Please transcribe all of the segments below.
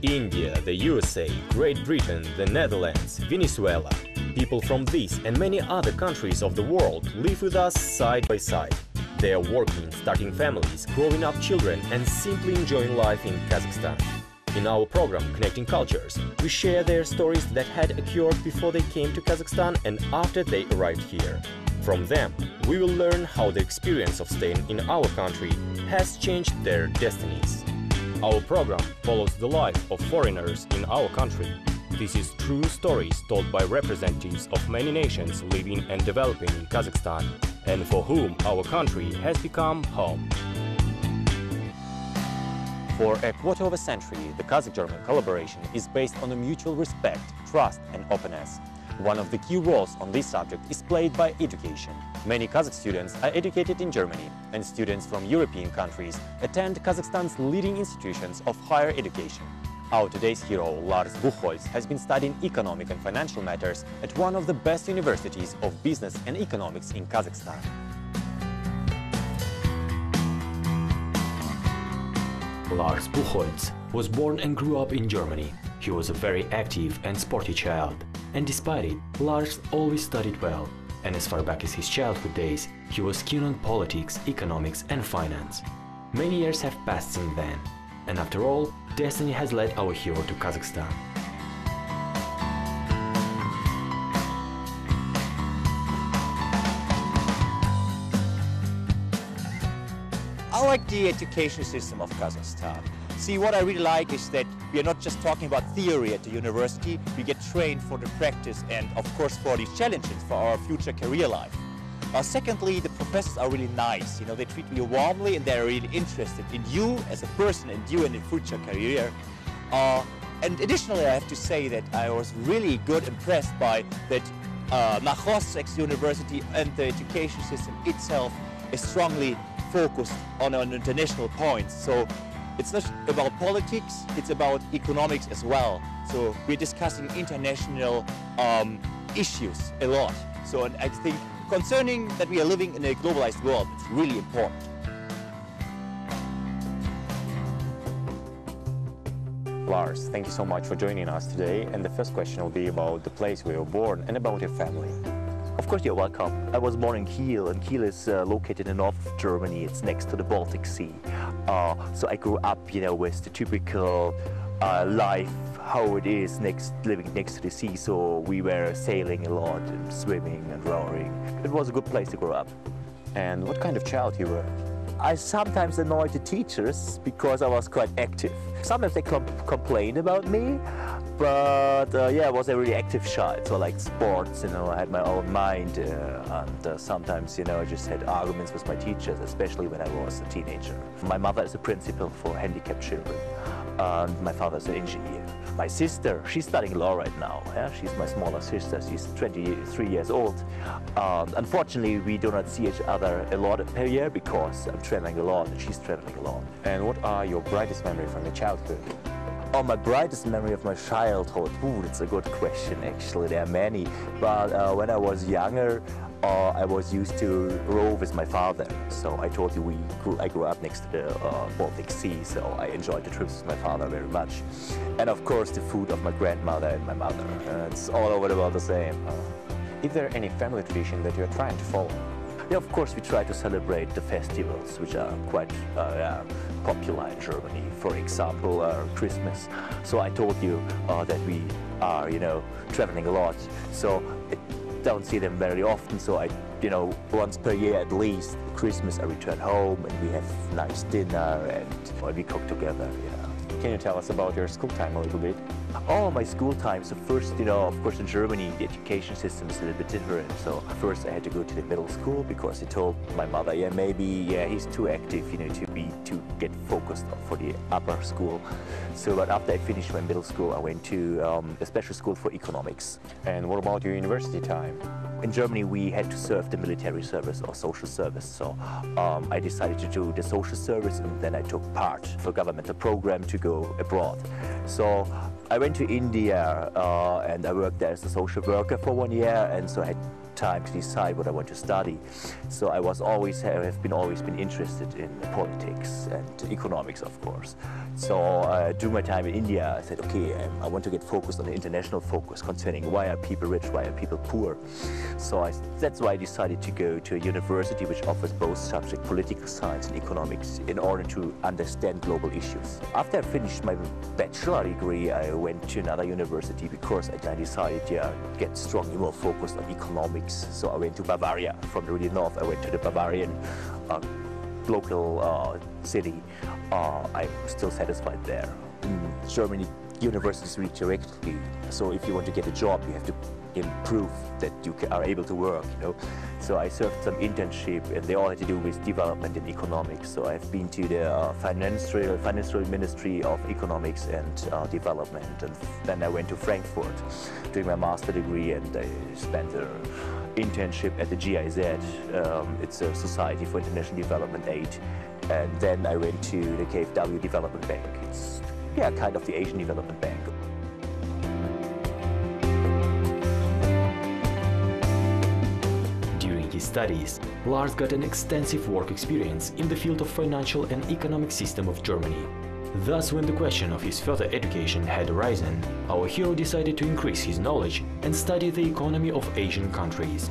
India, the USA, Great Britain, the Netherlands, Venezuela. People from these and many other countries of the world live with us side by side. They are working, starting families, growing up children and simply enjoying life in Kazakhstan. In our program Connecting Cultures, we share their stories that had occurred before they came to Kazakhstan and after they arrived here. From them, we will learn how the experience of staying in our country has changed their destinies. Our program follows the life of foreigners in our country. This is true stories told by representatives of many nations living and developing in Kazakhstan, and for whom our country has become home. For a quarter of a century, the Kazakh-German collaboration is based on a mutual respect, trust and openness. One of the key roles on this subject is played by education. Many Kazakh students are educated in Germany, and students from European countries attend Kazakhstan's leading institutions of higher education. Our today's hero, Lars Buchholz, has been studying economic and financial matters at one of the best universities of business and economics in Kazakhstan. Lars Buchholz was born and grew up in Germany. He was a very active and sporty child. And despite it, Lars always studied well. And as far back as his childhood days, he was keen on politics, economics and finance. Many years have passed since then. And after all, destiny has led our hero to Kazakhstan. I like the education system of Kazakhstan. See, what I really like is that we are not just talking about theory at the university, we get trained for the practice and of course for these challenges for our future career life. Secondly, the professors are really nice, they treat you warmly and they're really interested in you as a person and you in your future career. And additionally, I have to say that I was really impressed by that Nakhostek's university and the education system itself is strongly focused on international points. So it's not about politics, it's about economics as well. So we're discussing international issues a lot. So I think concerning that we are living in a globalized world, it's really important. Lars, thank you so much for joining us today. And the first question will be about the place where you were born and about your family. Of course, you're welcome. I was born in Kiel, and Kiel is located in the north of Germany. It's next to the Baltic Sea. So I grew up, with the typical life, how it is living next to the sea. So we were sailing a lot and swimming and rowing. It was a good place to grow up. And what kind of child you were? I sometimes annoyed the teachers because I was quite active. Sometimes they complained about me, but I was a really active child. So like sports, I had my own mind, and sometimes, I just had arguments with my teachers, especially when I was a teenager. My mother is a principal for handicapped children, and my father is an engineer. My sister, she's studying law right now. Yeah? She's my smaller sister. She's 23 years old. Unfortunately, we do not see each other a lot per year because I'm traveling a lot and she's traveling a lot. And what are your brightest memories from your childhood? Oh, my brightest memory of my childhood? Ooh, that's a good question, actually. There are many. But when I was younger, I was used to row with my father. So I told you I grew up next to the Baltic Sea, so I enjoyed the trips with my father very much. And of course the food of my grandmother and my mother. It's all over the world the same. Is there any family tradition that you're trying to follow? Yeah, of course we try to celebrate the festivals which are quite popular in Germany. For example, Christmas. So I told you that we are, traveling a lot. So don't see them very often, so I, once per year at least, Christmas I return home and we have nice dinner and we cook together. Can you tell us about your school time a little bit? Oh, my school time. So first, of course in Germany the education system is a little bit different. So first I had to go to the middle school because he told my mother, he's too active, to get focused for the upper school. So but after I finished my middle school, I went to a special school for economics. And what about your university time? In Germany we had to serve the military service or social service. So I decided to do the social service, and then I took part for a governmental program to go abroad. So I went to India and I worked there as a social worker for 1 year, and so I had time to decide what I want to study. So I was always always been interested in politics and economics, of course. So during my time in India, I said, okay, I want to get focused on the international focus concerning why are people rich, why are people poor. So that's why I decided to go to a university which offers both subjects, political science and economics, in order to understand global issues. After I finished my bachelor degree, I went to another university because I decided to get strongly more focused on economics. So I went to Bavaria. From the really north, I went to the Bavarian local city. I'm still satisfied there. In Germany, universities reach directly. So if you want to get a job, you have to improve that you are able to work, you know. So I served some internship, and they all had to do with development and economics. So I've been to the financial Ministry of Economics and Development, and then I went to Frankfurt doing my master degree, and I spent an internship at the GIZ. It's a Society for International Development Aid, and then I went to the KfW Development Bank. It's kind of the Asian Development Bank. During his studies, Lars got an extensive work experience in the field of financial and economic system of Germany. Thus, when the question of his further education had arisen, our hero decided to increase his knowledge and study the economy of Asian countries.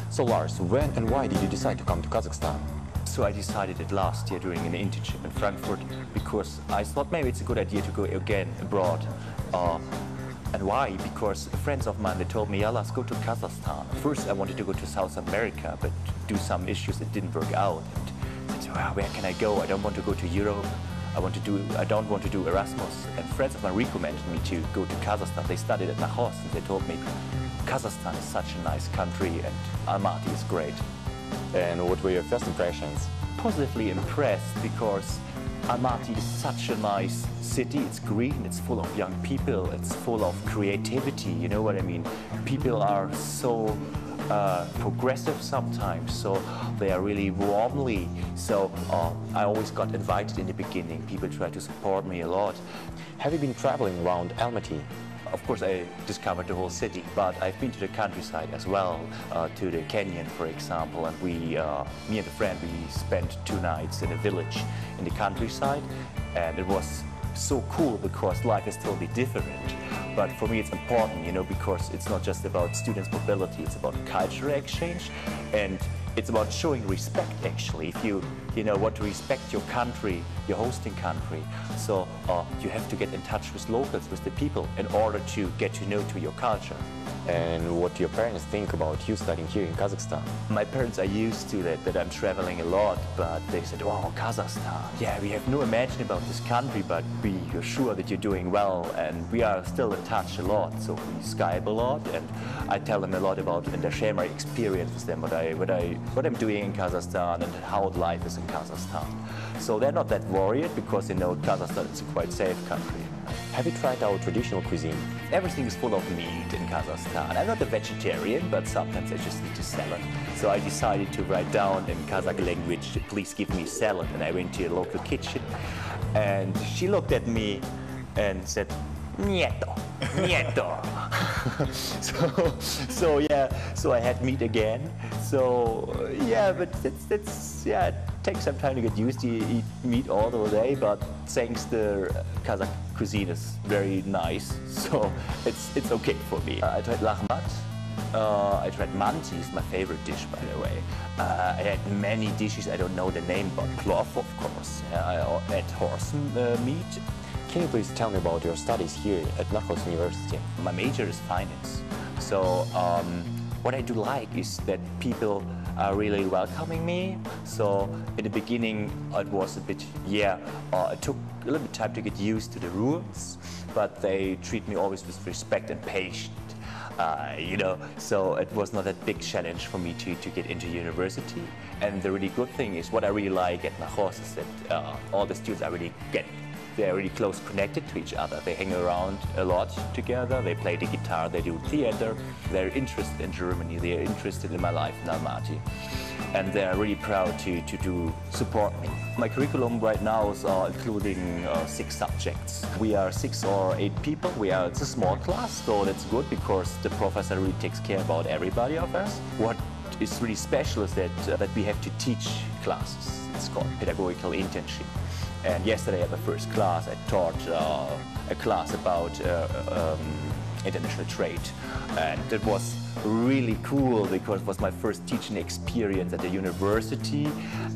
So Lars, when and why did you decide to come to Kazakhstan? So I decided it last year during an internship in Frankfurt because I thought maybe it's a good idea to go again abroad. And why? Because friends of mine, they told me, yeah, let's go to Kazakhstan. First I wanted to go to South America, but due to some issues it didn't work out. And so, where can I go? I don't want to go to Europe. I don't want to do Erasmus. And friends of mine recommended me to go to Kazakhstan. They studied at Lars, and they told me, Kazakhstan is such a nice country and Almaty is great. And what were your first impressions? Positively impressed because Almaty is such a nice city. It's green, it's full of young people, it's full of creativity, you know what I mean? People are so progressive sometimes, so they are really warmly. So I always got invited in the beginning. People try to support me a lot. Have you been traveling around Almaty? Of course, I discovered the whole city, but I've been to the countryside as well, to the canyon, for example, and me and a friend, we spent 2 nights in a village in the countryside, and it was so cool because life is totally different. But for me, it's important, you know, because it's not just about students' mobility, it's about cultural exchange, and it's about showing respect, actually. If you want to respect your country, your hosting country, so you have to get in touch with locals, with the people, in order to get to know your culture. And what do your parents think about you studying here in Kazakhstan? My parents are used to that I'm traveling a lot, but they said, oh, Kazakhstan. Yeah, we have no imagination about this country, but we are sure that you're doing well, and we are still in touch a lot. So we Skype a lot, and I tell them a lot about, and I share my experience with them, what I'm doing in Kazakhstan and how life is in Kazakhstan. So they're not that worried because they know Kazakhstan is a quite safe country. Have you tried our traditional cuisine? Everything is full of meat in Kazakhstan. I'm not a vegetarian, but sometimes I just need a salad. So I decided to write down in Kazakh language, please give me salad. And I went to a local kitchen, and she looked at me and said, Nieto, nieto. So I had meat again. So yeah, but that's it takes some time to get used to eat meat all the day, but thanks to Kazakh cuisine is very nice, so it's okay for me. I tried lahmat. I tried manti, is my favorite dish, by the way. I had many dishes, I don't know the name, but plov, of course. I had horse meat. Can you please tell me about your studies here at Lars University? My major is finance. So what I do like is that people are really welcoming me. So in the beginning it was a bit, it took a little bit time to get used to the rules, but they treat me always with respect and patience. So it was not a big challenge for me to get into university. And the really good thing is, what I really like at Lars is that all the students are really they're really close connected to each other. They hang around a lot together, they play the guitar, they do theater, they're interested in Germany, they're interested in my life in Almaty. And they're really proud to support me. My curriculum right now is including 6 subjects. We are 6 or 8 people. It's a small class, so that's good because the professor really takes care about everybody of us. What is really special is that we have to teach classes. It's called pedagogical internship. And yesterday at the first class, I taught a class about international trade. And it was really cool because it was my first teaching experience at the university,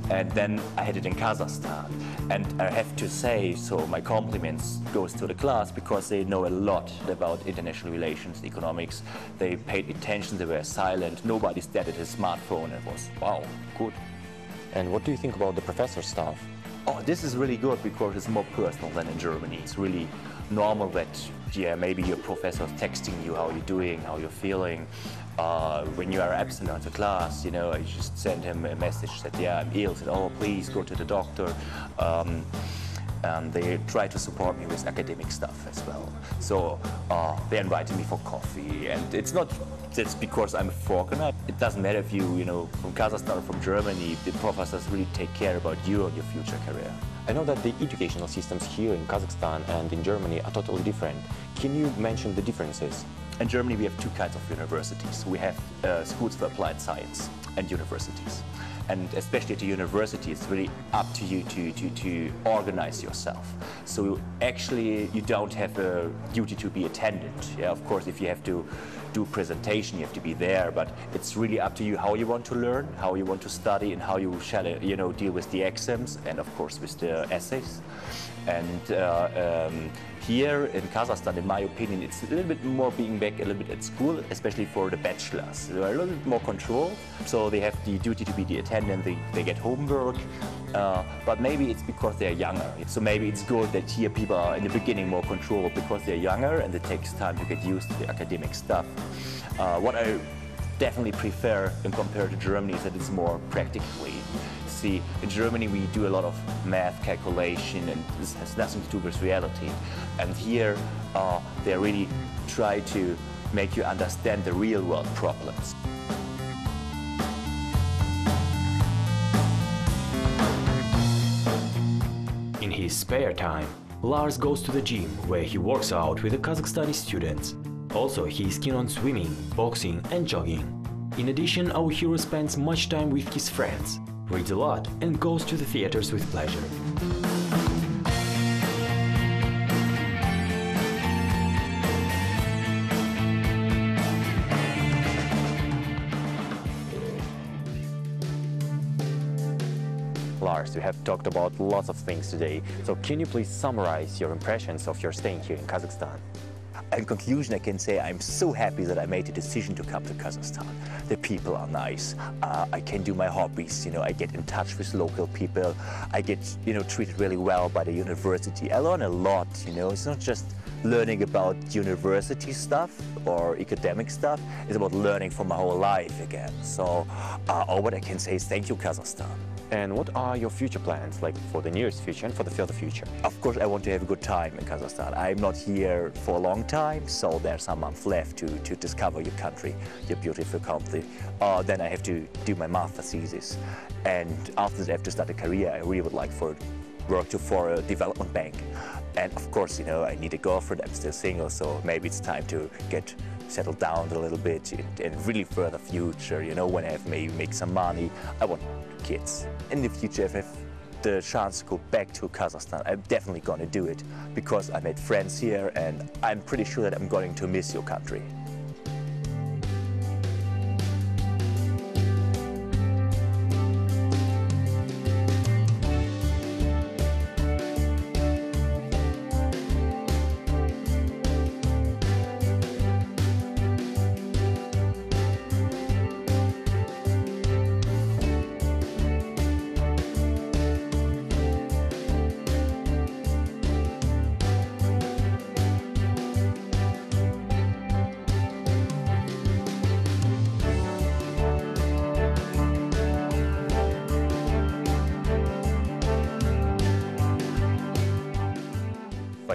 and then I had it in Kazakhstan. And I have to say, so my compliments goes to the class because they know a lot about international relations, economics. They paid attention, they were silent, nobody stared at his smartphone. It was, wow, good. And what do you think about the professor staff? Oh, this is really good because it's more personal than in Germany. It's really normal that, yeah, maybe your professor is texting you how you're doing, how you're feeling. When you are absent on the class, you know, I just send him a message that, yeah, I'm ill, said, oh, please go to the doctor. They try to support me with academic stuff as well. So they invited me for coffee, and it's not just because I'm a foreigner. It doesn't matter if you know, from Kazakhstan or from Germany, the professors really take care about you and your future career. I know that the educational systems here in Kazakhstan and in Germany are totally different. Can you mention the differences? In Germany, we have 2 kinds of universities. We have schools for applied science and universities. And especially at the university, it's really up to you to organize yourself. So actually, you don't have a duty to be attendant. Yeah, of course, if you have to do presentation, you have to be there, but it's really up to you how you want to learn, how you want to study, and how you shall, you know, deal with the exams and, of course, with the essays. And here in Kazakhstan, in my opinion, it's a little bit more being back a little bit at school, especially for the bachelors. They are a little bit more controlled, so they have the duty to be the attendant, they get homework, but maybe it's because they're younger. So maybe it's good that here people are in the beginning more controlled because they're younger and it takes time to get used to the academic stuff. What I definitely prefer and compared to Germany is that it's more practically. See, in Germany we do a lot of math calculation and this has nothing to do with reality. And here they really try to make you understand the real world problems. In his spare time, Lars goes to the gym where he works out with the Kazakhstani students. Also, he is keen on swimming, boxing and jogging. In addition, our hero spends much time with his friends, reads a lot and goes to the theaters with pleasure. Lars, you have talked about lots of things today, so can you please summarize your impressions of your staying here in Kazakhstan? In conclusion, I can say I'm so happy that I made the decision to come to Kazakhstan. The people are nice. I can do my hobbies. You know, I get in touch with local people. I get, you know, treated really well by the university. I learn a lot. You know, it's not just learning about university stuff or academic stuff. It's about learning for my whole life again. So, all what I can say is thank you, Kazakhstan. And what are your future plans, like for the nearest future and for the further future? Of course, I want to have a good time in Kazakhstan. I'm not here for a long time, so there's some months left to discover your country, your beautiful country. Then I have to do my master thesis. And after that, I have to start a career. I really would like to work for a development bank. And of course, you know, I need a girlfriend. I'm still single, so maybe it's time to get settled down a little bit in really further future. You know, when I have maybe make some money, I want kids. In the future, if I have the chance to go back to Kazakhstan, I'm definitely going to do it because I made friends here and I'm pretty sure that I'm going to miss your country.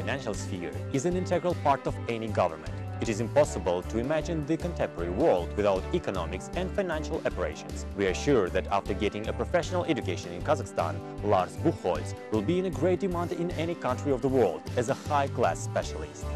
financial sphere is an integral part of any government. It is impossible to imagine the contemporary world without economics and financial operations. We are sure that after getting a professional education in Kazakhstan, Lars Buchholz will be in a great demand in any country of the world as a high-class specialist.